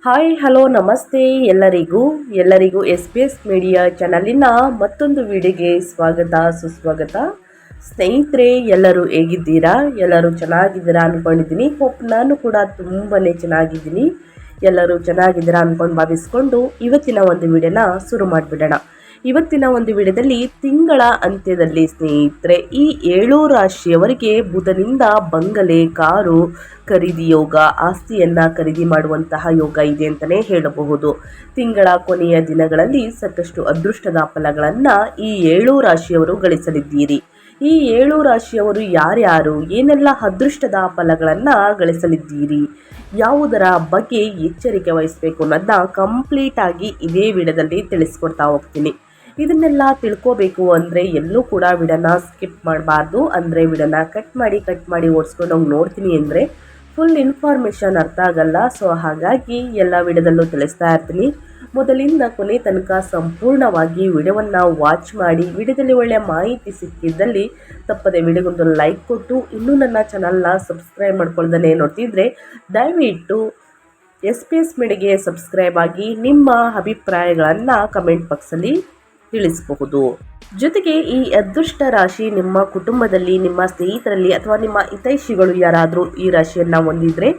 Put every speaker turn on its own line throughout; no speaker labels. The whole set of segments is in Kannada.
ಹಾಯ್ ಹಲೋ ನಮಸ್ತೆ ಎಲ್ಲರಿಗೂ ಎಸ್ ಪಿ ಎಸ್ ಮೀಡಿಯಾ ಚಾನಲಿನ ಮತ್ತೊಂದು ವಿಡಿಯೋಗೆ ಸ್ವಾಗತ ಸುಸ್ವಾಗತ. ಸ್ನೇಹಿತರೆ, ಎಲ್ಲರೂ ಹೇಗಿದ್ದೀರಾ? ಎಲ್ಲರೂ ಚೆನ್ನಾಗಿದ್ದೀರಾ ಅಂದ್ಕೊಂಡಿದ್ದೀನಿ. ಹೋಪ್ ನಾನು ಕೂಡ ತುಂಬಾ ಚೆನ್ನಾಗಿದ್ದೀನಿ. ಎಲ್ಲರೂ ಚೆನ್ನಾಗಿದ್ದೀರಾ ಅಂದ್ಕೊಂಡು ಭಾವಿಸ್ಕೊಂಡು ಇವತ್ತಿನ ಒಂದು ವಿಡಿಯೋನ ಶುರು ಮಾಡಿಬಿಡೋಣ. ಇವತ್ತಿನ ಒಂದು ವಿಡಿಯೋದಲ್ಲಿ ತಿಂಗಳ ಅಂತ್ಯದಲ್ಲಿ ಸ್ನೇಹಿತರೆ ಈ 7 ರಾಶಿಯವರಿಗೆ ಬುಧನಿಂದ ಬಂಗಲೆ, ಕಾರು ಖರೀದಿ ಯೋಗ, ಆಸ್ತಿಯನ್ನ ಖರೀದಿ ಮಾಡುವಂತಹ ಯೋಗ ಇದೆ ಅಂತಲೇ ಹೇಳಬಹುದು. ತಿಂಗಳ ಕೊನೆಯ ದಿನಗಳಲ್ಲಿ ಸಾಕಷ್ಟು ಅದೃಷ್ಟದ ಫಲಗಳನ್ನು ಈ 7 ರಾಶಿಯವರು ಗಳಿಸಲಿದ್ದೀರಿ. ಈ 7 ರಾಶಿಯವರು ಯಾರ್ಯಾರು ಏನೆಲ್ಲ ಅದೃಷ್ಟದ ಫಲಗಳನ್ನು ಗಳಿಸಲಿದ್ದೀರಿ, ಯಾವುದರ ಬಗ್ಗೆ ಎಚ್ಚರಿಕೆ ವಹಿಸಬೇಕು ಅನ್ನೋದನ್ನ ಕಂಪ್ಲೀಟ್ ಆಗಿ ಇದೇ ವಿಡಿಯೋದಲ್ಲಿ ತಿಳಿಸ್ಕೊಡ್ತಾ ಹೋಗ್ತೀನಿ. ಇದನ್ನೆಲ್ಲ ತಿಳ್ಕೋಬೇಕು ಅಂದರೆ ಎಲ್ಲೂ ಕೂಡ ವಿಡಿಯೋನ ಸ್ಕಿಪ್ ಮಾಡಬಾರ್ದು. ಅಂದರೆ ವಿಡಿಯೋನ ಕಟ್ ಮಾಡಿ ಓಡಿಸ್ಕೊಂಡು ಹೋಗಿ ನೋಡ್ತೀನಿ ಅಂದರೆ ಫುಲ್ ಇನ್ಫಾರ್ಮೇಷನ್ ಅರ್ಥ ಆಗಲ್ಲ. ಸೊ ಹಾಗಾಗಿ ಎಲ್ಲ ವಿಡಿಯೋದಲ್ಲೂ ತಿಳಿಸ್ತಾ ಇರ್ತೀನಿ. ಮೊದಲಿಂದ ಕೊನೆ ತನಕ ಸಂಪೂರ್ಣವಾಗಿ ವಿಡಿಯೋವನ್ನು ವಾಚ್ ಮಾಡಿ, ವಿಡಿಯೋದಲ್ಲಿ ಒಳ್ಳೆಯ ಮಾಹಿತಿ ಸಿಕ್ಕಿದ್ದಲ್ಲಿ ತಪ್ಪದೆ ವಿಡಿಯೋಗೊಂದು ಲೈಕ್ ಕೊಟ್ಟು, ಇನ್ನೂ ನನ್ನ ಚಾನಲ್ನ ಸಬ್ಸ್ಕ್ರೈಬ್ ಮಾಡ್ಕೊಳ್ದೇ ನೋಡ್ತಿದ್ರೆ ದಯವಿಟ್ಟು SPS ಮೀಡಿಯಾಗೆ ಸಬ್ಸ್ಕ್ರೈಬ್ ಆಗಿ ನಿಮ್ಮ ಅಭಿಪ್ರಾಯಗಳನ್ನು ಕಮೆಂಟ್ ಬಾಕ್ಸಲ್ಲಿ ತಿಳಿಸಬಹುದು. ಜೊತೆಗೆ ಈ ಅದೃಷ್ಟ ರಾಶಿ ನಿಮ್ಮ ಕುಟುಂಬದಲ್ಲಿ, ನಿಮ್ಮ ಸ್ನೇಹಿತರಲ್ಲಿ ಅಥವಾ ನಿಮ್ಮ ಹಿತೈಷಿಗಳು ಯಾರಾದರೂ ಈ ರಾಶಿಯನ್ನು ಹೊಂದಿದ್ರೆ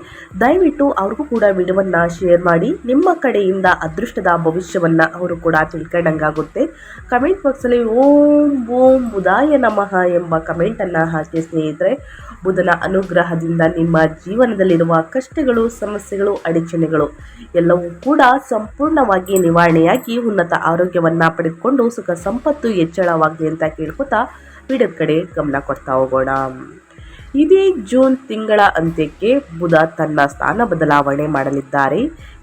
ದಯವಿಟ್ಟು ಅವ್ರಿಗೂ ಕೂಡ ವಿಡಿಯೋವನ್ನು ಶೇರ್ ಮಾಡಿ. ನಿಮ್ಮ ಕಡೆಯಿಂದ ಅದೃಷ್ಟದ ಭವಿಷ್ಯವನ್ನು ಅವರು ಕೂಡ ತಿಳ್ಕೊಂಡಂಗಾಗುತ್ತೆ. ಕಮೆಂಟ್ ಬಾಕ್ಸಲ್ಲಿ ಓಂ ಓಂ ಬುಧಾಯ ನಮಃ ಎಂಬ ಕಮೆಂಟನ್ನು ಹಾಕಿ ಸ್ನೇಹಿತರೆ. ಬುಧನ ಅನುಗ್ರಹದಿಂದ ನಿಮ್ಮ ಜೀವನದಲ್ಲಿರುವ ಕಷ್ಟಗಳು, ಸಮಸ್ಯೆಗಳು, ಅಡಚಣೆಗಳು ಎಲ್ಲವೂ ಕೂಡ ಸಂಪೂರ್ಣವಾಗಿ ನಿವಾರಣೆಯಾಗಿ ಉನ್ನತ ಆರೋಗ್ಯವನ್ನು ಪಡೆದುಕೊಂಡು ಸುಖ ಸಂಪತ್ತು ಹೆಚ್ಚಳವಾಗಲಿ ಅಂತ ಕೇಳ್ಕೊತಾ ವಿಡಿಯೋ ಕಡೆ ಗಮನ ಕೊಡ್ತಾ ಹೋಗೋಣ. ಇದೇ ಜೂನ್ ತಿಂಗಳ ಅಂತ್ಯಕ್ಕೆ ಬುಧ ತನ್ನ ಸ್ಥಾನ ಬದಲಾವಣೆ ಮಾಡಲಿದ್ದಾರೆ.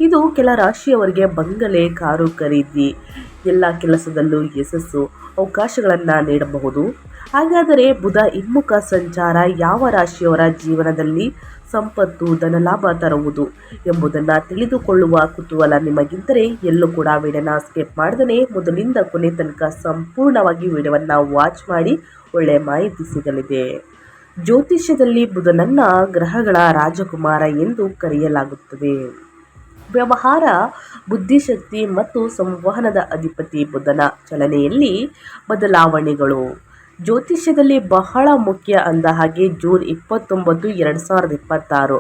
ಇದು ಕೆಲ ರಾಶಿಯವರಿಗೆ ಬಂಗಲೆ, ಕಾರು ಖರೀದಿ, ಎಲ್ಲ ಕೆಲಸದಲ್ಲೂ ಯಶಸ್ಸು, ಅವಕಾಶಗಳನ್ನು ನೀಡಬಹುದು. ಹಾಗಾದರೆ ಬುಧ ಹಿಮ್ಮುಖ ಸಂಚಾರ ಯಾವ ರಾಶಿಯವರ ಜೀವನದಲ್ಲಿ ಸಂಪತ್ತು, ಧನಲಾಭ ತರುವುದು ಎಂಬುದನ್ನು ತಿಳಿದುಕೊಳ್ಳುವ ಕುತೂಹಲ ನಿಮಗಿದ್ದರೆ ಎಲ್ಲೂ ಕೂಡ ವಿಡಿಯೋನ ಸ್ಕಿಪ್ ಮಾಡದೇ ಮೊದಲಿಂದ ಕೊನೆ ತನಕ ಸಂಪೂರ್ಣವಾಗಿ ವಿಡಿಯೋವನ್ನು ವಾಚ್ ಮಾಡಿ, ಒಳ್ಳೆಯ ಮಾಹಿತಿ ಸಿಗಲಿದೆ. ಜ್ಯೋತಿಷ್ಯದಲ್ಲಿ ಬುಧನನ್ನ ಗ್ರಹಗಳ ರಾಜಕುಮಾರ ಎಂದು ಕರೆಯಲಾಗುತ್ತದೆ. ವ್ಯವಹಾರ, ಬುದ್ಧಿಶಕ್ತಿ ಮತ್ತು ಸಂವಹನದ ಅಧಿಪತಿ ಬುಧನ ಚಲನೆಯಲ್ಲಿ ಬದಲಾವಣೆಗಳು ಜ್ಯೋತಿಷ್ಯದಲ್ಲಿ ಬಹಳ ಮುಖ್ಯ ಅಂದ ಹಾಗೆ ಜೂನ್ 29, 2026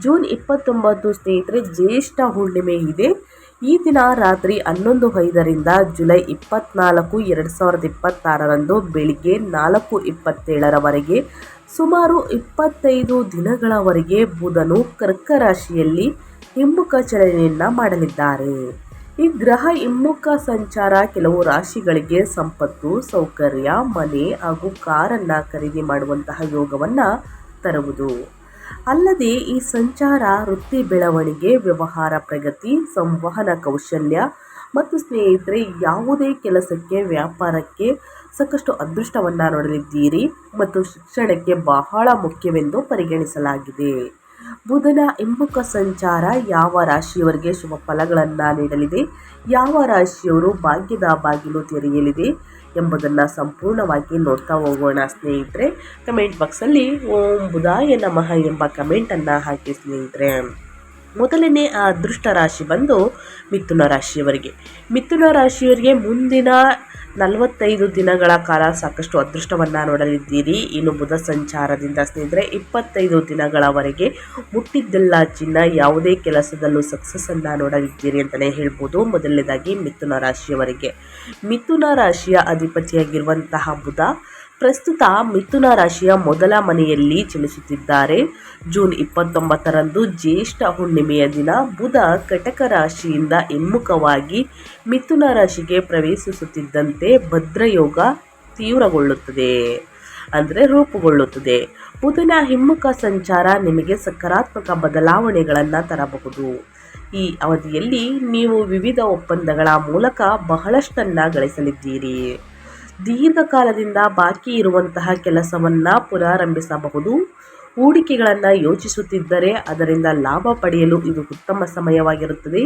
ಜೂನ್ 29 ಸ್ನೇಹಿತರೆ ಜ್ಯೇಷ್ಠ ಹುಣ್ಣಿಮೆ ಇದೆ. ಈ ದಿನ ರಾತ್ರಿ 11:05ರಿಂದ ಜುಲೈ 24, 2026 ಬೆಳಿಗ್ಗೆ 4:27 ಸುಮಾರು 25 ದಿನಗಳವರೆಗೆ ಬುಧನು ಕರ್ಕ ರಾಶಿಯಲ್ಲಿ ಹಿಮ್ಮುಖ ಚಲನೆಯನ್ನು ಮಾಡಲಿದ್ದಾರೆ. ಈ ಗ್ರಹ ಹಿಮ್ಮುಖ ಸಂಚಾರ ಕೆಲವು ರಾಶಿಗಳಿಗೆ ಸಂಪತ್ತು, ಸೌಕರ್ಯ, ಮನೆ ಹಾಗೂ ಕಾರನ್ನು ಖರೀದಿ ಮಾಡುವಂತಹ ಯೋಗವನ್ನು ತರುವುದು. ಅಲ್ಲದೆ ಈ ಸಂಚಾರ ವೃತ್ತಿ ಬೆಳವಣಿಗೆ, ವ್ಯವಹಾರ ಪ್ರಗತಿ, ಸಂವಹನ ಕೌಶಲ್ಯ ಮತ್ತು ಸ್ನೇಹಿತರೆ ಯಾವುದೇ ಕೆಲಸಕ್ಕೆ, ವ್ಯಾಪಾರಕ್ಕೆ ಸಾಕಷ್ಟು ಅದೃಷ್ಟವನ್ನು ನೋಡಲಿದ್ದೀರಿ ಮತ್ತು ಶಿಕ್ಷಣಕ್ಕೆ ಬಹಳ ಮುಖ್ಯವೆಂದು ಪರಿಗಣಿಸಲಾಗಿದೆ. ಬುಧನ ಹಿಮ್ಮುಖ ಸಂಚಾರ ಯಾವ ರಾಶಿಯವರಿಗೆ ಶುಭ ಫಲಗಳನ್ನು ನೀಡಲಿದೆ, ಯಾವ ರಾಶಿಯವರು ಭಾಗ್ಯದ ಬಾಗಿಲು ತೆರೆಯಲಿದೆ ಎಂಬುದನ್ನು ಸಂಪೂರ್ಣವಾಗಿ ನೋಡ್ತಾ ಹೋಗೋಣ ಸ್ನೇಹಿತರೆ. ಕಮೆಂಟ್ ಬಾಕ್ಸಲ್ಲಿ ಓಂ ಬುಧಾಯ ನಮಃ ಎಂಬ ಕಮೆಂಟನ್ನು ಹಾಕಿ ಸ್ನೇಹಿತರೆ. ಮೊದಲನೇ ಆ ಅದೃಷ್ಟ ರಾಶಿ ಬಂದು ಮಿಥುನ ರಾಶಿಯವರಿಗೆ. ಮಿಥುನ ರಾಶಿಯವರಿಗೆ ಮುಂದಿನ 45 ದಿನಗಳ ಕಾಲ ಸಾಕಷ್ಟು ಅದೃಷ್ಟವನ್ನು ನೋಡಲಿದ್ದೀರಿ. ಇನ್ನು ಬುಧ ಸಂಚಾರದಿಂದ ಸ್ನೇಹಿತರೆ 25 ದಿನಗಳವರೆಗೆ ಮುಟ್ಟಿದ್ದೆಲ್ಲ ಚಿನ್ನ, ಯಾವುದೇ ಕೆಲಸದಲ್ಲೂ ಸಕ್ಸಸ್ಸನ್ನು ನೋಡಲಿದ್ದೀರಿ ಅಂತಲೇ ಹೇಳ್ಬೋದು. ಮೊದಲನೇದಾಗಿ ಮಿಥುನ ರಾಶಿಯವರಿಗೆ, ಮಿಥುನ ರಾಶಿಯ ಅಧಿಪತಿಯಾಗಿರುವಂತಹ ಬುಧ ಪ್ರಸ್ತುತ ಮಿಥುನ ರಾಶಿಯ ಮೊದಲ ಮನೆಯಲ್ಲಿ ಚಲಿಸುತ್ತಿದ್ದಾರೆ. ಜೂನ್ 29ರಂದು ಜ್ಯೇಷ್ಠ ಹುಣ್ಣಿಮೆಯ ದಿನ ಬುಧ ಕಟಕ ರಾಶಿಯಿಂದ ಹಿಮ್ಮುಖವಾಗಿ ಮಿಥುನ ರಾಶಿಗೆ ಪ್ರವೇಶಿಸುತ್ತಿದ್ದಂತೆ ಭದ್ರಯೋಗ ತೀವ್ರಗೊಳ್ಳುತ್ತದೆ, ಅಂದರೆ ರೂಪುಗೊಳ್ಳುತ್ತದೆ. ಬುಧನ ಹಿಮ್ಮುಖ ಸಂಚಾರ ನಿಮಗೆ ಸಕಾರಾತ್ಮಕ ಬದಲಾವಣೆಗಳನ್ನು ತರಬಹುದು. ಈ ಅವಧಿಯಲ್ಲಿ ನೀವು ವಿವಿಧ ಒಪ್ಪಂದಗಳ ಮೂಲಕ ಬಹಳಷ್ಟನ್ನು ಗಳಿಸಲಿದ್ದೀರಿ. ದೀರ್ಘಕಾಲದಿಂದ ಬಾಕಿ ಇರುವಂತಹ ಕೆಲಸವನ್ನು ಪುನರಾರಂಭಿಸಬಹುದು. ಹೂಡಿಕೆಗಳನ್ನು ಯೋಚಿಸುತ್ತಿದ್ದರೆ ಅದರಿಂದ ಲಾಭ ಪಡೆಯಲು ಇದು ಉತ್ತಮ ಸಮಯವಾಗಿರುತ್ತದೆ.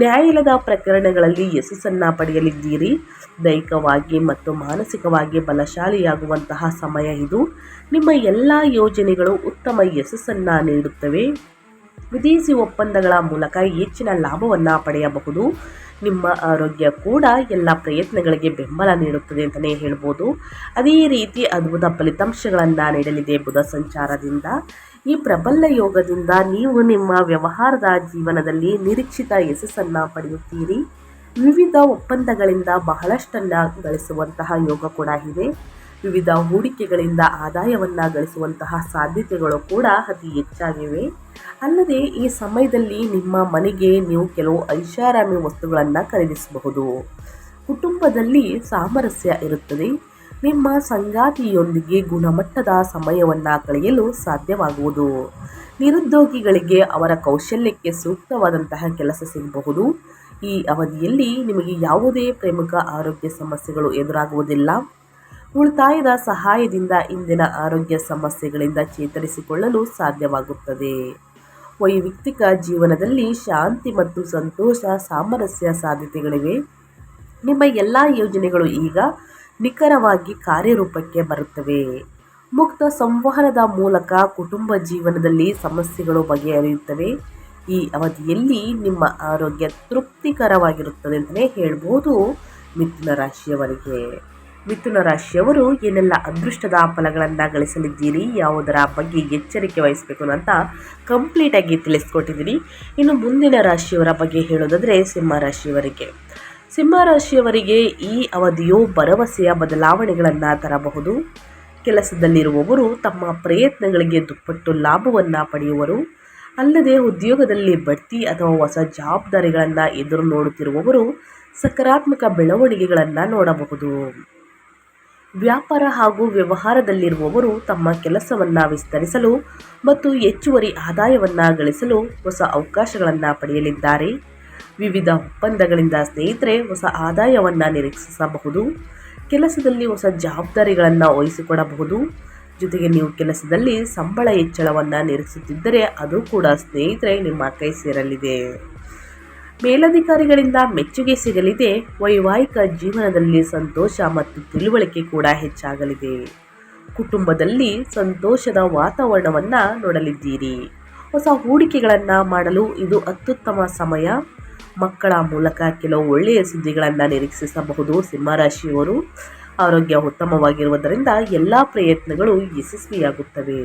ನ್ಯಾಯಾಲಯದ ಪ್ರಕರಣಗಳಲ್ಲಿ ಯಶಸ್ಸನ್ನು ಪಡೆಯಲಿದ್ದೀರಿ. ದೈಹಿಕವಾಗಿ ಮತ್ತು ಮಾನಸಿಕವಾಗಿ ಬಲಶಾಲಿಯಾಗುವಂತಹ ಸಮಯ ಇದು. ನಿಮ್ಮ ಎಲ್ಲ ಯೋಜನೆಗಳು ಉತ್ತಮ ಯಶಸ್ಸನ್ನು ನೀಡುತ್ತವೆ. ವಿದೇಶಿ ಒಪ್ಪಂದಗಳ ಮೂಲಕ ಹೆಚ್ಚಿನ ಲಾಭವನ್ನು ಪಡೆಯಬಹುದು. ನಿಮ್ಮ ಆರೋಗ್ಯ ಕೂಡ ಎಲ್ಲ ಪ್ರಯತ್ನಗಳಿಗೆ ಬೆಂಬಲ ನೀಡುತ್ತದೆ ಅಂತಲೇ ಹೇಳ್ಬೋದು. ಅದೇ ರೀತಿ ಅದ್ಭುತ ಫಲಿತಾಂಶಗಳನ್ನು ನೀಡಲಿದೆ ಬುಧ ಸಂಚಾರದಿಂದ. ಈ ಪ್ರಬಲ ಯೋಗದಿಂದ ನೀವು ನಿಮ್ಮ ವ್ಯವಹಾರದ ಜೀವನದಲ್ಲಿ ನಿರೀಕ್ಷಿತ ಯಶಸ್ಸನ್ನು ಪಡೆಯುತ್ತೀರಿ. ವಿವಿಧ ಒಪ್ಪಂದಗಳಿಂದ ಬಹಳಷ್ಟನ್ನು ಗಳಿಸುವಂತಹ ಯೋಗ ಕೂಡ ಇದೆ. ವಿವಿಧ ಹೂಡಿಕೆಗಳಿಂದ ಆದಾಯವನ್ನು ಗಳಿಸುವಂತಹ ಸಾಧ್ಯತೆಗಳು ಕೂಡ ಅತಿ ಹೆಚ್ಚಾಗಿವೆ. ಅಲ್ಲದೆ ಈ ಸಮಯದಲ್ಲಿ ನಿಮ್ಮ ಮನೆಗೆ ನೀವು ಕೆಲವು ಐಷಾರಾಮಿ ವಸ್ತುಗಳನ್ನು ಖರೀದಿಸಬಹುದು. ಕುಟುಂಬದಲ್ಲಿ ಸಾಮರಸ್ಯ ಇರುತ್ತದೆ. ನಿಮ್ಮ ಸಂಗಾತಿಯೊಂದಿಗೆ ಗುಣಮಟ್ಟದ ಸಮಯವನ್ನು ಕಳೆಯಲು ಸಾಧ್ಯವಾಗುವುದು. ನಿರುದ್ಯೋಗಿಗಳಿಗೆ ಅವರ ಕೌಶಲ್ಯಕ್ಕೆ ಸೂಕ್ತವಾದಂತಹ ಕೆಲಸ ಸಿಗಬಹುದು. ಈ ಅವಧಿಯಲ್ಲಿ ನಿಮಗೆ ಯಾವುದೇ ಪ್ರಮುಖ ಆರೋಗ್ಯ ಸಮಸ್ಯೆಗಳು ಎದುರಾಗುವುದಿಲ್ಲ. ಉಳಿತಾಯದ ಸಹಾಯದಿಂದ ಇಂದಿನ ಆರೋಗ್ಯ ಸಮಸ್ಯೆಗಳಿಂದ ಚೇತರಿಸಿಕೊಳ್ಳಲು ಸಾಧ್ಯವಾಗುತ್ತದೆ. ವೈಯಕ್ತಿಕ ಜೀವನದಲ್ಲಿ ಶಾಂತಿ ಮತ್ತು ಸಂತೋಷ, ಸಾಮರಸ್ಯ ಸಾಧ್ಯತೆಗಳಿವೆ. ನಿಮ್ಮ ಎಲ್ಲ ಯೋಜನೆಗಳು ಈಗ ನಿಖರವಾಗಿ ಕಾರ್ಯರೂಪಕ್ಕೆ ಬರುತ್ತವೆ. ಮುಕ್ತ ಸಂವಹನದ ಮೂಲಕ ಕುಟುಂಬ ಜೀವನದಲ್ಲಿ ಸಮಸ್ಯೆಗಳು ಬಗೆಹರಿಯುತ್ತವೆ. ಈ ಅವಧಿಯಲ್ಲಿ ನಿಮ್ಮ ಆರೋಗ್ಯ ತೃಪ್ತಿಕರವಾಗಿರುತ್ತದೆ ಅಂತಲೇ ಹೇಳ್ಬೋದು. ಮಿಥುನ ರಾಶಿಯವರಿಗೆ, ಮಿಥುನ ರಾಶಿಯವರು ಏನೆಲ್ಲ ಅದೃಷ್ಟದ ಫಲಗಳನ್ನು ಗಳಿಸಲಿದ್ದೀರಿ, ಯಾವುದರ ಬಗ್ಗೆ ಎಚ್ಚರಿಕೆ ವಹಿಸಬೇಕು ಅಂತ ಕಂಪ್ಲೀಟಾಗಿ ತಿಳಿಸ್ಕೊಟ್ಟಿದ್ದೀನಿ. ಇನ್ನು ಮುಂದಿನ ರಾಶಿಯವರ ಬಗ್ಗೆ ಹೇಳೋದಾದರೆ ಸಿಂಹರಾಶಿಯವರಿಗೆ. ಸಿಂಹರಾಶಿಯವರಿಗೆ ಈ ಅವಧಿಯು ಭರವಸೆಯ ಬದಲಾವಣೆಗಳನ್ನು ತರಬಹುದು. ಕೆಲಸದಲ್ಲಿರುವವರು ತಮ್ಮ ಪ್ರಯತ್ನಗಳಿಗೆ ದುಪ್ಪಟ್ಟು ಲಾಭವನ್ನು ಪಡೆಯುವರು. ಅಲ್ಲದೆ ಉದ್ಯೋಗದಲ್ಲಿ ಬಡ್ತಿ ಅಥವಾ ಹೊಸ ಜವಾಬ್ದಾರಿಗಳನ್ನು ಎದುರು ನೋಡುತ್ತಿರುವವರು ಸಕಾರಾತ್ಮಕ ಬೆಳವಣಿಗೆಗಳನ್ನು ನೋಡಬಹುದು. ವ್ಯಾಪಾರ ಹಾಗೂ ವ್ಯವಹಾರದಲ್ಲಿರುವವರು ತಮ್ಮ ಕೆಲಸವನ್ನು ವಿಸ್ತರಿಸಲು ಮತ್ತು ಹೆಚ್ಚುವರಿ ಆದಾಯವನ್ನು ಗಳಿಸಲು ಹೊಸ ಅವಕಾಶಗಳನ್ನು ಪಡೆಯಲಿದ್ದಾರೆ. ವಿವಿಧ ಒಪ್ಪಂದಗಳಿಂದ ಸ್ನೇಹಿತರೆ ಹೊಸ ಆದಾಯವನ್ನು ನಿರೀಕ್ಷಿಸಬಹುದು. ಕೆಲಸದಲ್ಲಿ ಹೊಸ ಜವಾಬ್ದಾರಿಗಳನ್ನು ವಹಿಸಿಕೊಡಬಹುದು. ಜೊತೆಗೆ ನೀವು ಕೆಲಸದಲ್ಲಿ ಸಂಬಳ ಹೆಚ್ಚಳವನ್ನು ನಿರೀಕ್ಷಿಸುತ್ತಿದ್ದರೆ ಅದು ಕೂಡ ಸ್ನೇಹಿತರೆ ನಿಮ್ಮ ಕೈ ಸೇರಲಿದೆ. ಮೇಲಧಿಕಾರಿಗಳಿಂದ ಮೆಚ್ಚುಗೆ ಸಿಗಲಿದೆ. ವೈವಾಹಿಕ ಜೀವನದಲ್ಲಿ ಸಂತೋಷ ಮತ್ತು ತಿಳುವಳಿಕೆ ಕೂಡ ಹೆಚ್ಚಾಗಲಿದೆ. ಕುಟುಂಬದಲ್ಲಿ ಸಂತೋಷದ ವಾತಾವರಣವನ್ನು ನೋಡಲಿದ್ದೀರಿ. ಹೊಸ ಹೂಡಿಕೆಗಳನ್ನು ಮಾಡಲು ಇದು ಅತ್ಯುತ್ತಮ ಸಮಯ. ಮಕ್ಕಳ ಮೂಲಕ ಕೆಲವು ಒಳ್ಳೆಯ ಸುದ್ದಿಗಳನ್ನು ನಿರೀಕ್ಷಿಸಬಹುದು. ಸಿಂಹರಾಶಿಯವರು ಆರೋಗ್ಯ ಉತ್ತಮವಾಗಿರುವುದರಿಂದ ಎಲ್ಲ ಪ್ರಯತ್ನಗಳು ಯಶಸ್ವಿಯಾಗುತ್ತವೆ.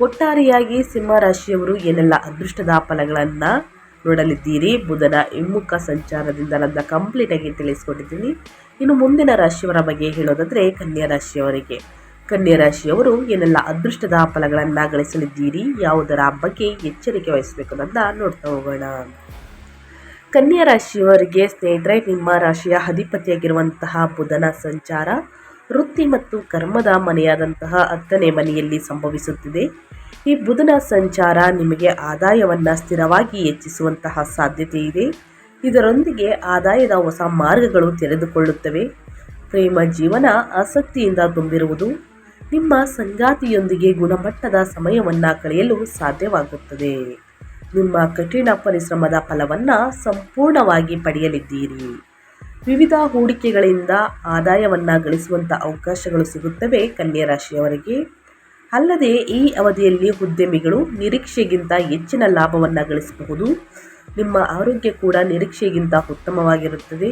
ಒಟ್ಟಾರೆಯಾಗಿ ಸಿಂಹರಾಶಿಯವರು ಏನೆಲ್ಲ ಅದೃಷ್ಟದ ಫಲಗಳನ್ನು ನೋಡಲಿದ್ದೀರಿ ಬುಧನ ಹಿಮ್ಮುಖ ಸಂಚಾರದಿಂದ ನನ್ನ ಕಂಪ್ಲೀಟಾಗಿ ತಿಳಿಸ್ಕೊಟ್ಟಿದ್ದೀನಿ. ಇನ್ನು ಮುಂದಿನ ರಾಶಿಯವರ ಬಗ್ಗೆ ಹೇಳೋದಾದರೆ ಕನ್ಯಾ ರಾಶಿಯವರಿಗೆ. ಕನ್ಯಾ ರಾಶಿಯವರು ಏನೆಲ್ಲ ಅದೃಷ್ಟದ ಫಲಗಳನ್ನು ಗಳಿಸಲಿದ್ದೀರಿ, ಯಾವುದರ ಬಗ್ಗೆ ಎಚ್ಚರಿಕೆ ವಹಿಸಬೇಕು ಅಂತ ನೋಡ್ತಾ ಹೋಗೋಣ. ಕನ್ಯಾ ರಾಶಿಯವರಿಗೆ ಸ್ನೇಹಿತರೆ, ನಿಮ್ಮ ರಾಶಿಯ ಅಧಿಪತಿಯಾಗಿರುವಂತಹ ಬುಧನ ಸಂಚಾರ ವೃತ್ತಿ ಮತ್ತು ಕರ್ಮದ ಮನೆಯಾದಂತಹ 10ನೇ ಮನೆಯಲ್ಲಿ ಸಂಭವಿಸುತ್ತಿದೆ. ಈ ಬುಧನ ಸಂಚಾರ ನಿಮಗೆ ಆದಾಯವನ್ನು ಸ್ಥಿರವಾಗಿ ಹೆಚ್ಚಿಸುವಂತಹ ಸಾಧ್ಯತೆ ಇದೆ. ಇದರೊಂದಿಗೆ ಆದಾಯದ ಹೊಸ ಮಾರ್ಗಗಳು ತೆರೆದುಕೊಳ್ಳುತ್ತವೆ. ಪ್ರೇಮ ಜೀವನ ಆಸಕ್ತಿಯಿಂದ ತುಂಬಿರುವುದು. ನಿಮ್ಮ ಸಂಗಾತಿಯೊಂದಿಗೆ ಗುಣಮಟ್ಟದ ಸಮಯವನ್ನು ಕಳೆಯಲು ಸಾಧ್ಯವಾಗುತ್ತದೆ. ನಿಮ್ಮ ಕಠಿಣ ಪರಿಶ್ರಮದ ಫಲವನ್ನು ಸಂಪೂರ್ಣವಾಗಿ ಪಡೆಯಲಿದ್ದೀರಿ. ವಿವಿಧ ಹೂಡಿಕೆಗಳಿಂದ ಆದಾಯವನ್ನು ಗಳಿಸುವಂಥ ಅವಕಾಶಗಳು ಸಿಗುತ್ತವೆ ಕನ್ಯಾ ರಾಶಿಯವರಿಗೆ. ಅಲ್ಲದೆ ಈ ಅವಧಿಯಲ್ಲಿ ಉದ್ಯಮಿಗಳು ನಿರೀಕ್ಷೆಗಿಂತ ಹೆಚ್ಚಿನ ಲಾಭವನ್ನು ಗಳಿಸಬಹುದು. ನಿಮ್ಮ ಆರೋಗ್ಯ ಕೂಡ ನಿರೀಕ್ಷೆಗಿಂತ ಉತ್ತಮವಾಗಿರುತ್ತದೆ.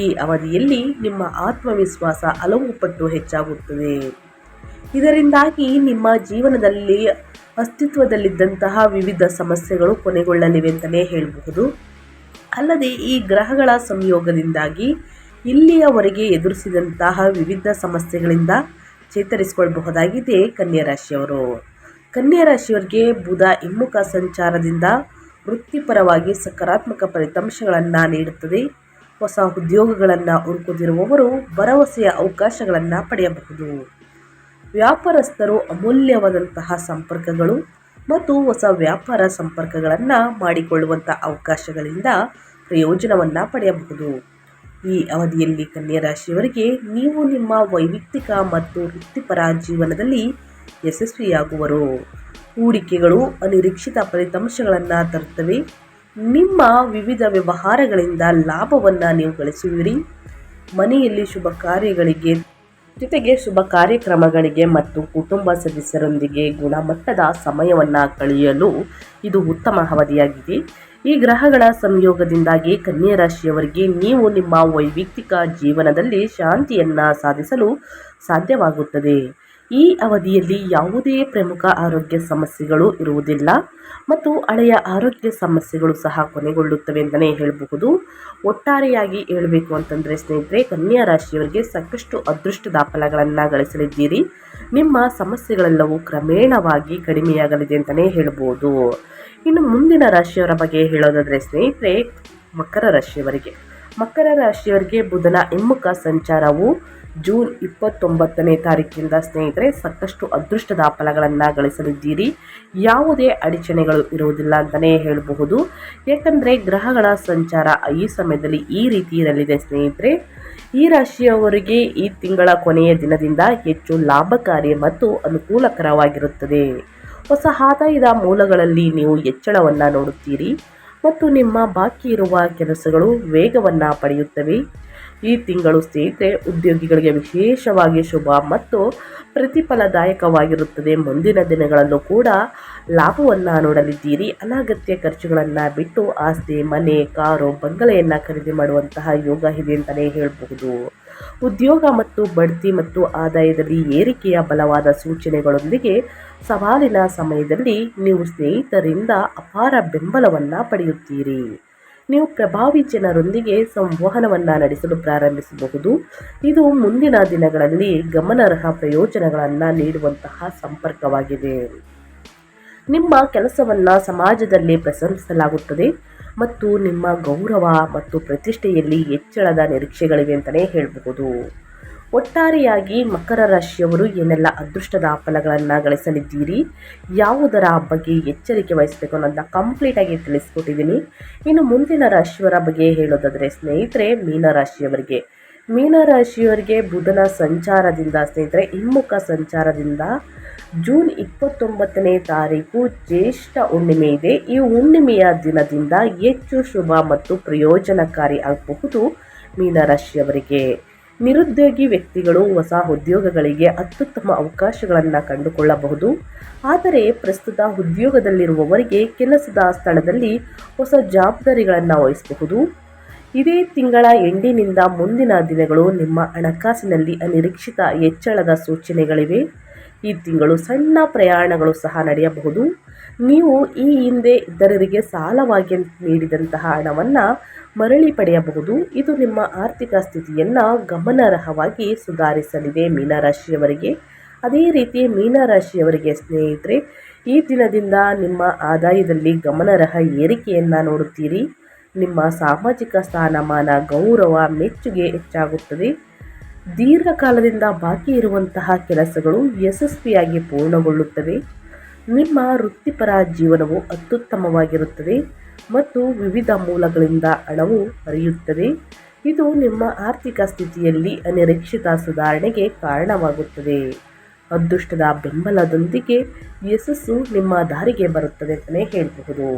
ಈ ಅವಧಿಯಲ್ಲಿ ನಿಮ್ಮ ಆತ್ಮವಿಶ್ವಾಸ ಹಲವು ಪಟ್ಟು ಹೆಚ್ಚಾಗುತ್ತದೆ. ಇದರಿಂದಾಗಿ ನಿಮ್ಮ ಜೀವನದಲ್ಲಿ ಅಸ್ತಿತ್ವದಲ್ಲಿದ್ದಂತಹ ವಿವಿಧ ಸಮಸ್ಯೆಗಳು ಕೊನೆಗೊಳ್ಳಲಿವೆ ಅಂತಲೇ ಹೇಳಬಹುದು. ಅಲ್ಲದೆ ಈ ಗ್ರಹಗಳ ಸಂಯೋಗದಿಂದಾಗಿ ಇಲ್ಲಿಯವರೆಗೆ ಎದುರಿಸಿದಂತಹ ವಿವಿಧ ಸಮಸ್ಯೆಗಳಿಂದ ಚೇತರಿಸಿಕೊಳ್ಳಬಹುದಾಗಿದೆ ಕನ್ಯಾ ರಾಶಿಯವರು. ಕನ್ಯಾ ರಾಶಿಯವರಿಗೆ ಬುಧ ಹಿಮ್ಮುಖ ಸಂಚಾರದಿಂದ ವೃತ್ತಿಪರವಾಗಿ ಸಕಾರಾತ್ಮಕ ಫಲಿತಾಂಶಗಳನ್ನು ನೀಡುತ್ತದೆ. ಹೊಸ ಉದ್ಯೋಗಗಳನ್ನು ಹುಡುಕುತ್ತಿರುವವರು ಭರವಸೆಯ ಅವಕಾಶಗಳನ್ನು ಪಡೆಯಬಹುದು. ವ್ಯಾಪಾರಸ್ಥರು ಅಮೂಲ್ಯವಾದಂತಹ ಸಂಪರ್ಕಗಳು ಮತ್ತು ಹೊಸ ವ್ಯಾಪಾರ ಸಂಪರ್ಕಗಳನ್ನು ಮಾಡಿಕೊಳ್ಳುವಂಥ ಅವಕಾಶಗಳಿಂದ ಪ್ರಯೋಜನವನ್ನು ಪಡೆಯಬಹುದು. ಈ ಅವಧಿಯಲ್ಲಿ ಕನ್ಯಾ ರಾಶಿಯವರಿಗೆ ನೀವು ನಿಮ್ಮ ವೈಯಕ್ತಿಕ ಮತ್ತು ವೃತ್ತಿಪರ ಜೀವನದಲ್ಲಿ ಯಶಸ್ವಿಯಾಗುವರು. ಹೂಡಿಕೆಗಳು ಅನಿರೀಕ್ಷಿತ ಫಲಿತಾಂಶಗಳನ್ನು ತರುತ್ತವೆ. ನಿಮ್ಮ ವಿವಿಧ ವ್ಯವಹಾರಗಳಿಂದ ಲಾಭವನ್ನು ನೀವು ಗಳಿಸುವಿರಿ. ಮನೆಯಲ್ಲಿ ಶುಭ ಕಾರ್ಯಗಳಿಗೆ ಜೊತೆಗೆ ಶುಭ ಕಾರ್ಯಕ್ರಮಗಳಿಗೆ ಮತ್ತು ಕುಟುಂಬ ಸದಸ್ಯರೊಂದಿಗೆ ಗುಣಮಟ್ಟದ ಸಮಯವನ್ನು ಕಳೆಯಲು ಇದು ಉತ್ತಮ ಅವಧಿಯಾಗಿದೆ. ಈ ಗ್ರಹಗಳ ಸಂಯೋಗದಿಂದಾಗಿ ಕನ್ಯಾ ರಾಶಿಯವರಿಗೆ ನೀವು ನಿಮ್ಮ ವೈಯಕ್ತಿಕ ಜೀವನದಲ್ಲಿ ಶಾಂತಿಯನ್ನು ಸಾಧಿಸಲು ಸಾಧ್ಯವಾಗುತ್ತದೆ. ಈ ಅವಧಿಯಲ್ಲಿ ಯಾವುದೇ ಪ್ರಮುಖ ಆರೋಗ್ಯ ಸಮಸ್ಯೆಗಳು ಇರುವುದಿಲ್ಲ ಮತ್ತು ಹಳೆಯ ಆರೋಗ್ಯ ಸಮಸ್ಯೆಗಳು ಸಹ ಕೊನೆಗೊಳ್ಳುತ್ತವೆ ಅಂತಲೇ ಹೇಳಬಹುದು. ಒಟ್ಟಾರೆಯಾಗಿ ಹೇಳಬೇಕು ಅಂತಂದರೆ ಸ್ನೇಹಿತರೆ, ಕನ್ಯಾ ರಾಶಿಯವರಿಗೆ ಸಾಕಷ್ಟು ಅದೃಷ್ಟದ ಫಲಗಳನ್ನು ಗಳಿಸಲಿದ್ದೀರಿ. ನಿಮ್ಮ ಸಮಸ್ಯೆಗಳೆಲ್ಲವೂ ಕ್ರಮೇಣವಾಗಿ ಕಡಿಮೆಯಾಗಲಿದೆ ಅಂತಲೇ ಹೇಳ್ಬೋದು. ಇನ್ನು ಮುಂದಿನ ರಾಶಿಯವರ ಬಗ್ಗೆ ಹೇಳೋದಾದರೆ ಸ್ನೇಹಿತರೆ, ಮಕರ ರಾಶಿಯವರಿಗೆ ಬುಧನ ಹಿಮ್ಮುಖ ಸಂಚಾರವು ಜೂನ್ 29ನೇ ತಾರೀಕಿಂದ ಸ್ನೇಹಿತರೆ ಸಾಕಷ್ಟು ಅದೃಷ್ಟದ ಫಲಗಳನ್ನು ಗಳಿಸಲಿದ್ದೀರಿ. ಯಾವುದೇ ಅಡಚಣೆಗಳು ಇರುವುದಿಲ್ಲ ಅಂತಲೇ ಹೇಳಬಹುದು. ಯಾಕಂದರೆ ಗ್ರಹಗಳ ಸಂಚಾರ ಈ ಸಮಯದಲ್ಲಿ ಈ ರೀತಿ ಇರಲಿದೆ ಸ್ನೇಹಿತರೆ. ಈ ರಾಶಿಯವರಿಗೆ ಈ ತಿಂಗಳ ಕೊನೆಯ ದಿನದಿಂದ ಹೆಚ್ಚು ಲಾಭಕಾರಿ ಮತ್ತು ಅನುಕೂಲಕರವಾಗಿರುತ್ತದೆ. ಹೊಸ ಆದಾಯದ ಮೂಲಗಳಲ್ಲಿ ನೀವು ಹೆಚ್ಚಳವನ್ನು ನೋಡುತ್ತೀರಿ ಮತ್ತು ನಿಮ್ಮ ಬಾಕಿ ಇರುವ ಕೆಲಸಗಳು ವೇಗವನ್ನು ಪಡೆಯುತ್ತವೆ. ಈ ತಿಂಗಳು ಸ್ನೇಹಿತರೆ ಉದ್ಯೋಗಿಗಳಿಗೆ ವಿಶೇಷವಾಗಿ ಶುಭ ಮತ್ತು ಪ್ರತಿಫಲದಾಯಕವಾಗಿರುತ್ತದೆ. ಮುಂದಿನ ದಿನಗಳಲ್ಲೂ ಕೂಡ ಲಾಭವನ್ನು ನೋಡಲಿದ್ದೀರಿ. ಅನಗತ್ಯ ಖರ್ಚುಗಳನ್ನು ಬಿಟ್ಟು ಆಸ್ತಿ, ಮನೆ, ಕಾರು, ಬಂಗಲೆಯನ್ನು ಖರೀದಿ ಮಾಡುವಂತಹ ಯೋಗ ಇದೆ ಅಂತಲೇ ಹೇಳಬಹುದು. ಉದ್ಯೋಗ ಮತ್ತು ಬಡ್ತಿ ಮತ್ತು ಆದಾಯದಲ್ಲಿ ಏರಿಕೆಯ ಬಲವಾದ ಸೂಚನೆಗಳೊಂದಿಗೆ ಸವಾಲಿನ ಸಮಯದಲ್ಲಿ ನೀವು ಸ್ನೇಹಿತರಿಂದ ಅಪಾರ ಬೆಂಬಲವನ್ನು ಪಡೆಯುತ್ತೀರಿ. ನೀವು ಪ್ರಭಾವಿ ಜನರೊಂದಿಗೆ ಸಂವಹನವನ್ನು ನಡೆಸಲು ಪ್ರಾರಂಭಿಸಬಹುದು. ಇದು ಮುಂದಿನ ದಿನಗಳಲ್ಲಿ ಗಮನಾರ್ಹ ಪ್ರಯೋಜನಗಳನ್ನು ನೀಡುವಂತಹ ಸಂಪರ್ಕವಾಗಿದೆ. ನಿಮ್ಮ ಕೆಲಸವನ್ನು ಸಮಾಜದಲ್ಲಿ ಪ್ರಶಂಸಿಸಲಾಗುತ್ತದೆ ಮತ್ತು ನಿಮ್ಮ ಗೌರವ ಮತ್ತು ಪ್ರತಿಷ್ಠೆಯಲ್ಲಿ ಹೆಚ್ಚಳದ ನಿರೀಕ್ಷೆಗಳಿವೆ ಅಂತಲೇ ಹೇಳಬಹುದು. ಒಟ್ಟಾರೆಯಾಗಿ ಮಕರ ರಾಶಿಯವರು ಏನೆಲ್ಲ ಅದೃಷ್ಟದ ಫಲಗಳನ್ನು ಗಳಿಸಲಿದ್ದೀರಿ, ಯಾವುದರ ಬಗ್ಗೆ ಎಚ್ಚರಿಕೆ ವಹಿಸಬೇಕು ಅನ್ನೋದನ್ನ ಕಂಪ್ಲೀಟಾಗಿ ತಿಳಿಸ್ಕೊಟ್ಟಿದ್ದೀನಿ. ಇನ್ನು ಮುಂದಿನ ರಾಶಿಯವರ ಬಗ್ಗೆ ಹೇಳೋದಾದರೆ ಸ್ನೇಹಿತರೆ, ಮೀನರಾಶಿಯವರಿಗೆ ಬುಧನ ಸಂಚಾರದಿಂದ ಸ್ನೇಹಿತರೆ ಹಿಮ್ಮುಖ ಸಂಚಾರದಿಂದ ಜೂನ್ 29ನೇ ತಾರೀಕು ಜ್ಯೇಷ್ಠ ಹುಣ್ಣಿಮೆ ಇದೆ. ಈ ಹುಣ್ಣಿಮೆಯ ದಿನದಿಂದ ಹೆಚ್ಚು ಶುಭ ಮತ್ತು ಪ್ರಯೋಜನಕಾರಿ ಆಗಬಹುದು. ಮೀನರಾಶಿಯವರಿಗೆ ನಿರುದ್ಯೋಗಿ ವ್ಯಕ್ತಿಗಳು ಹೊಸ ಉದ್ಯೋಗಗಳಿಗೆ ಅತ್ಯುತ್ತಮ ಅವಕಾಶಗಳನ್ನು ಕಂಡುಕೊಳ್ಳಬಹುದು. ಆದರೆ ಪ್ರಸ್ತುತ ಉದ್ಯೋಗದಲ್ಲಿರುವವರಿಗೆ ಕೆಲಸದ ಸ್ಥಳದಲ್ಲಿ ಹೊಸ ಜವಾಬ್ದಾರಿಗಳನ್ನು ವಹಿಸಬಹುದು. ಇದೇ ತಿಂಗಳ ಎಂಡಿನಿಂದ ಮುಂದಿನ ದಿನಗಳು ನಿಮ್ಮ ಹಣಕಾಸಿನಲ್ಲಿ ಅನಿರೀಕ್ಷಿತ ಹೆಚ್ಚಳದ ಸೂಚನೆಗಳಿವೆ. ಈ ತಿಂಗಳು ಸಣ್ಣ ಪ್ರಯಾಣಗಳು ಸಹ ನಡೆಯಬಹುದು. ನೀವು ಈ ಹಿಂದೆ ಇತರರಿಗೆ ಸಾಲವಾಗಿ ನೀಡಿದಂತಹ ಹಣವನ್ನು ಮರಳಿ ಪಡೆಯಬಹುದು. ಇದು ನಿಮ್ಮ ಆರ್ಥಿಕ ಸ್ಥಿತಿಯನ್ನು ಗಮನಾರ್ಹವಾಗಿ ಸುಧಾರಿಸಲಿದೆ ಮೀನರಾಶಿಯವರಿಗೆ. ಅದೇ ರೀತಿ ಮೀನರಾಶಿಯವರಿಗೆ ಸ್ನೇಹಿತರೆ, ಈ ದಿನದಿಂದ ನಿಮ್ಮ ಆದಾಯದಲ್ಲಿ ಗಮನಾರ್ಹ ಏರಿಕೆಯನ್ನು ನೋಡುತ್ತೀರಿ. ನಿಮ್ಮ ಸಾಮಾಜಿಕ ಸ್ಥಾನಮಾನ, ಗೌರವ, ಮೆಚ್ಚುಗೆ ಹೆಚ್ಚಾಗುತ್ತದೆ. ದೀರ್ಘಕಾಲದಿಂದ ಬಾಕಿ ಇರುವಂತಹ ಕೆಲಸಗಳು ಯಶಸ್ವಿಯಾಗಿ ಪೂರ್ಣಗೊಳ್ಳುತ್ತವೆ. ನಿಮ್ಮ ವೃತ್ತಿಪರ ಜೀವನವು ಅತ್ಯುತ್ತಮವಾಗಿರುತ್ತದೆ ಮತ್ತು ವಿವಿಧ ಮೂಲಗಳಿಂದ ಹಣವು ಹರಿಯುತ್ತದೆ. ಇದು ನಿಮ್ಮ ಆರ್ಥಿಕ ಸ್ಥಿತಿಯಲ್ಲಿ ಅನಿರೀಕ್ಷಿತ ಸುಧಾರಣೆಗೆ ಕಾರಣವಾಗುತ್ತದೆ. ಅದೃಷ್ಟದ ಬೆಂಬಲದೊಂದಿಗೆ ಯಶಸ್ಸು ನಿಮ್ಮ ದಾರಿಗೆ ಬರುತ್ತದೆ ಅಂತಲೇ ಹೇಳಬಹುದು.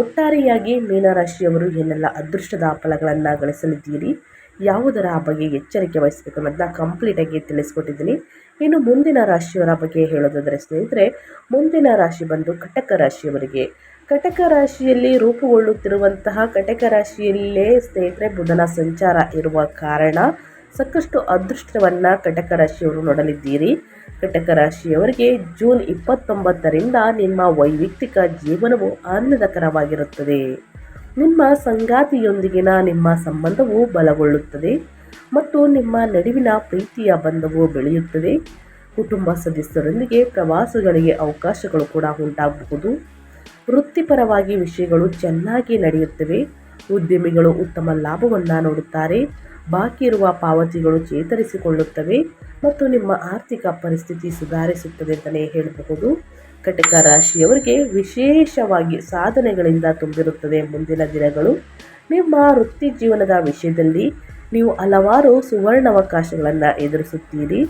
ಒಟ್ಟಾರೆಯಾಗಿ ಮೀನರಾಶಿಯವರು ಏನೆಲ್ಲ ಅದೃಷ್ಟದ ಫಲಗಳನ್ನು ಗಳಿಸಲಿದ್ದೀರಿ, ಯಾವುದರ ಬಗ್ಗೆ ಎಚ್ಚರಿಕೆ ವಹಿಸಬೇಕು ಅನ್ನೋದನ್ನ ಕಂಪ್ಲೀಟಾಗಿ ತಿಳಿಸ್ಕೊಟ್ಟಿದ್ದೀನಿ. ಇನ್ನು ಮುಂದಿನ ರಾಶಿಯವರ ಬಗ್ಗೆ ಹೇಳೋದಾದರೆ ಸ್ನೇಹಿತರೆ, ಮುಂದಿನ ರಾಶಿ ಬಂದು ಕಟಕ ರಾಶಿಯವರಿಗೆ. ಕಟಕ ರಾಶಿಯಲ್ಲಿ ರೂಪುಗೊಳ್ಳುತ್ತಿರುವಂತಹ ಕಟಕ ರಾಶಿಯಲ್ಲೇ ಸ್ನೇಹಿತರೆ ಬುಧನ ಸಂಚಾರ ಇರುವ ಕಾರಣ ಸಾಕಷ್ಟು ಅದೃಷ್ಟವನ್ನು ಕಟಕ ರಾಶಿಯವರು ನೋಡಲಿದ್ದೀರಿ. ಕಟಕ ರಾಶಿಯವರಿಗೆ ಜೂನ್ 29ರಿಂದ ನಿಮ್ಮ ವೈಯಕ್ತಿಕ ಜೀವನವು ಆನಂದಕರವಾಗಿರುತ್ತದೆ. ನಿಮ್ಮ ಸಂಗಾತಿಯೊಂದಿಗಿನ ನಿಮ್ಮ ಸಂಬಂಧವು ಬಲಗೊಳ್ಳುತ್ತದೆ ಮತ್ತು ನಿಮ್ಮ ನಡುವಿನ ಪ್ರೀತಿಯ ಬಂಧವು ಬೆಳೆಯುತ್ತದೆ. ಕುಟುಂಬ ಸದಸ್ಯರೊಂದಿಗೆ ಪ್ರವಾಸಗಳಿಗೆ ಅವಕಾಶಗಳು ಕೂಡ ಉಂಟಾಗಬಹುದು. ವೃತ್ತಿಪರವಾಗಿ ವಿಷಯಗಳು ಚೆನ್ನಾಗಿ ನಡೆಯುತ್ತವೆ. ಉದ್ಯಮಿಗಳು ಉತ್ತಮ ಲಾಭವನ್ನು ನೋಡುತ್ತಾರೆ. ಬಾಕಿ ಇರುವ ಪಾವತಿಗಳು ಚೇತರಿಸಿಕೊಳ್ಳುತ್ತವೆ ಮತ್ತು ನಿಮ್ಮ ಆರ್ಥಿಕ ಪರಿಸ್ಥಿತಿ ಸುಧಾರಿಸುತ್ತದೆ ಅಂತಲೇ ಹೇಳಬಹುದು. ಕಟಕ ರಾಶಿಯವರಿಗೆ ವಿಶೇಷವಾಗಿ ಸಾಧನೆಗಳಿಂದ ತುಂಬಿರುತ್ತದೆ ಮುಂದಿನ ದಿನಗಳು. ನಿಮ್ಮ ವೃತ್ತಿ ಜೀವನದ ವಿಷಯದಲ್ಲಿ ನೀವು ಹಲವಾರು ಸುವರ್ಣಾವಕಾಶಗಳನ್ನು ಎದುರಿಸುತ್ತೀರಿ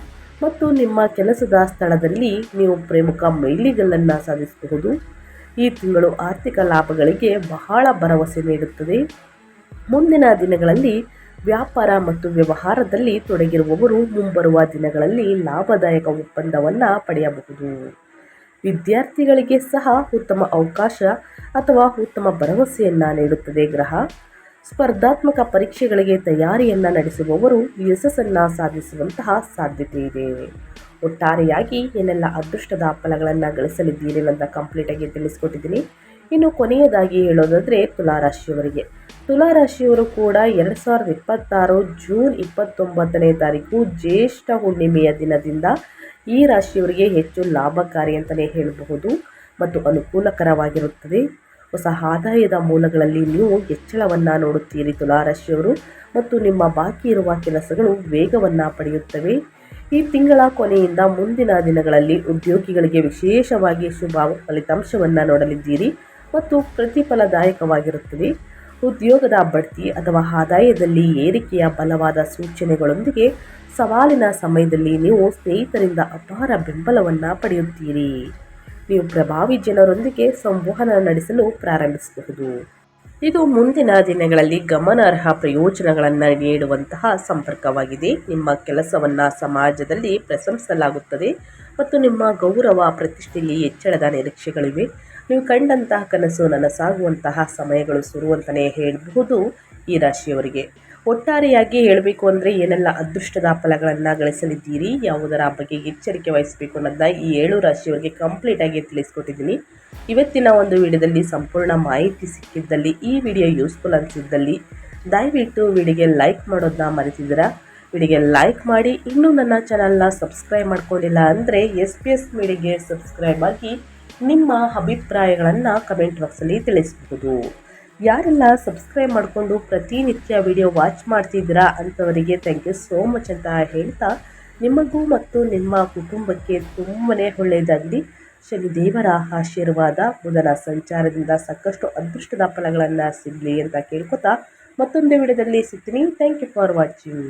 ಮತ್ತು ನಿಮ್ಮ ಕೆಲಸದ ಸ್ಥಳದಲ್ಲಿ ನೀವು ಪ್ರಮುಖ ಮೈಲಿಗಲ್ಲನ್ನು ಸಾಧಿಸಬಹುದು. ಈ ತಿಂಗಳು ಆರ್ಥಿಕ ಲಾಭಗಳಿಗೆ ಬಹಳ ಭರವಸೆ ನೀಡುತ್ತದೆ. ಮುಂದಿನ ದಿನಗಳಲ್ಲಿ ವ್ಯಾಪಾರ ಮತ್ತು ವ್ಯವಹಾರದಲ್ಲಿ ತೊಡಗಿರುವವರು ಮುಂಬರುವ ದಿನಗಳಲ್ಲಿ ಲಾಭದಾಯಕ ಒಪ್ಪಂದವನ್ನು ಪಡೆಯಬಹುದು. ವಿದ್ಯಾರ್ಥಿಗಳಿಗೆ ಸಹ ಉತ್ತಮ ಅವಕಾಶ ಅಥವಾ ಉತ್ತಮ ಭರವಸೆಯನ್ನು ನೀಡುತ್ತದೆ ಗ್ರಹ. ಸ್ಪರ್ಧಾತ್ಮಕ ಪರೀಕ್ಷೆಗಳಿಗೆ ತಯಾರಿಯನ್ನು ನಡೆಸುವವರು ಯಶಸ್ಸನ್ನು ಸಾಧಿಸುವಂತಹ ಸಾಧ್ಯತೆ ಇದೆ. ಒಟ್ಟಾರೆಯಾಗಿ ಏನೆಲ್ಲ ಅದೃಷ್ಟದ ಫಲಗಳನ್ನು ಗಳಿಸಲಿದ್ದೀರಿ ಅಂತ ಕಂಪ್ಲೀಟಾಗಿ ತಿಳಿಸ್ಕೊಟ್ಟಿದ್ದೀನಿ. ಇನ್ನು ಕೊನೆಯದಾಗಿ ಹೇಳೋದಾದರೆ ತುಲಾರಾಶಿಯವರಿಗೆ, ತುಲಾರಾಶಿಯವರು ಕೂಡ 2026 ಜೂನ್ 29ನೇ ತಾರೀಕು ಜ್ಯೇಷ್ಠ ಹುಣ್ಣಿಮೆಯ ದಿನದಿಂದ ಈ ರಾಶಿಯವರಿಗೆ ಹೆಚ್ಚು ಲಾಭಕಾರಿ ಅಂತಲೇ ಹೇಳಬಹುದು ಮತ್ತು ಅನುಕೂಲಕರವಾಗಿರುತ್ತದೆ. ಹೊಸ ಆದಾಯದ ಮೂಲಗಳಲ್ಲಿ ನೀವು ಹೆಚ್ಚಳವನ್ನು ನೋಡುತ್ತೀರಿ ತುಲಾರಾಶಿಯವರು, ಮತ್ತು ನಿಮ್ಮ ಬಾಕಿ ಇರುವ ಕೆಲಸಗಳು ವೇಗವನ್ನು ಪಡೆಯುತ್ತವೆ. ಈ ತಿಂಗಳ ಕೊನೆಯಿಂದ ಮುಂದಿನ ದಿನಗಳಲ್ಲಿ ಉದ್ಯೋಗಿಗಳಿಗೆ ವಿಶೇಷವಾಗಿ ಶುಭ ಫಲಿತಾಂಶವನ್ನು ನೋಡಲಿದ್ದೀರಿ ಮತ್ತು ಪ್ರತಿಫಲದಾಯಕವಾಗಿರುತ್ತದೆ. ಉದ್ಯೋಗದ ಬಡ್ತಿ ಅಥವಾ ಆದಾಯದಲ್ಲಿ ಏರಿಕೆಯ ಬಲವಾದ ಸೂಚನೆಗಳೊಂದಿಗೆ ಸವಾಲಿನ ಸಮಯದಲ್ಲಿ ನೀವು ಸ್ನೇಹಿತರಿಂದ ಅಪಾರ ಬೆಂಬಲವನ್ನು ಪಡೆಯುತ್ತೀರಿ. ನೀವು ಪ್ರಭಾವಿ ಜನರೊಂದಿಗೆ ಸಂವಹನ ನಡೆಸಲು ಪ್ರಾರಂಭಿಸಬಹುದು. ಇದು ಮುಂದಿನ ದಿನಗಳಲ್ಲಿ ಗಮನಾರ್ಹ ಪ್ರಯೋಜನಗಳನ್ನು ನೀಡುವಂತಹ ಸಂಪರ್ಕವಾಗಿದೆ. ನಿಮ್ಮ ಕೆಲಸವನ್ನು ಸಮಾಜದಲ್ಲಿ ಪ್ರಶಂಸಲಾಗುತ್ತದೆ ಮತ್ತು ನಿಮ್ಮ ಗೌರವ ಪ್ರತಿಷ್ಠೆಯಲ್ಲಿ ಹೆಚ್ಚಳದ ನಿರೀಕ್ಷೆಗಳಿವೆ. ನೀವು ಕಂಡಂತಹ ಕನಸು ನನಸಾಗುವಂತಹ ಸಮಯಗಳು ಶುರು ಅಂತಲೇ ಹೇಳಬಹುದು ಈ ರಾಶಿಯವರಿಗೆ. ಒಟ್ಟಾರೆಯಾಗಿ ಹೇಳಬೇಕು ಅಂದರೆ ಏನೆಲ್ಲ ಅದೃಷ್ಟದ ಫಲಗಳನ್ನು ಗಳಿಸಲಿದ್ದೀರಿ, ಯಾವುದರ ಬಗ್ಗೆ ಎಚ್ಚರಿಕೆ ವಹಿಸಬೇಕು ಅನ್ನೋದನ್ನ ಈ 7 ರಾಶಿಯವರಿಗೆ ಕಂಪ್ಲೀಟಾಗಿ ತಿಳಿಸ್ಕೊಟ್ಟಿದ್ದೀನಿ. ಇವತ್ತಿನ ಒಂದು ವಿಡಿಯೋದಲ್ಲಿ ಸಂಪೂರ್ಣ ಮಾಹಿತಿ ಸಿಕ್ಕಿದ್ದಲ್ಲಿ, ಈ ವಿಡಿಯೋ ಯೂಸ್ಫುಲ್ ಅನಿಸಿದ್ದಲ್ಲಿ ದಯವಿಟ್ಟು ವಿಡಿಯೋಗೆ ಲೈಕ್ ಮಾಡೋದನ್ನ ಮರೆತಿದ್ದೀರಾ, ವಿಡಿಯೋಗೆ ಲೈಕ್ ಮಾಡಿ. ಇನ್ನೂ ನನ್ನ ಚಾನಲ್ನ ಸಬ್ಸ್ಕ್ರೈಬ್ ಮಾಡ್ಕೊಂಡಿಲ್ಲ ಅಂದರೆ SPS ಮೀಡಿಯಾಗೆ ಸಬ್ಸ್ಕ್ರೈಬ್ ಆಗಿ ನಿಮ್ಮ ಅಭಿಪ್ರಾಯಗಳನ್ನು ಕಮೆಂಟ್ ಬಾಕ್ಸಲ್ಲಿ ತಿಳಿಸಬಹುದು. ಯಾರೆಲ್ಲ ಸಬ್ಸ್ಕ್ರೈಬ್ ಮಾಡಿಕೊಂಡು ಪ್ರತಿನಿತ್ಯ ವಿಡಿಯೋ ವಾಚ್ ಮಾಡ್ತಿದ್ದೀರಾ ಅಂಥವರಿಗೆ ಥ್ಯಾಂಕ್ ಯು ಸೋ ಮಚ್ ಅಂತ ಹೇಳ್ತಾ, ನಿಮಗೂ ಮತ್ತು ನಿಮ್ಮ ಕುಟುಂಬಕ್ಕೆ ತುಂಬನೇ ಒಳ್ಳೆಯದಾಗಲಿ. ಶನಿದೇವರ ಆಶೀರ್ವಾದ, ಬುಧನ ಸಂಚಾರದಿಂದ ಸಾಕಷ್ಟು ಅದೃಷ್ಟದ ಫಲಗಳನ್ನು ಸಿಗಲಿ ಅಂತ ಕೇಳ್ಕೊತಾ ಮತ್ತೊಂದು ವಿಡಿಯೋದಲ್ಲಿ ಸಿಗ್ತೀನಿ. Thank you for watching.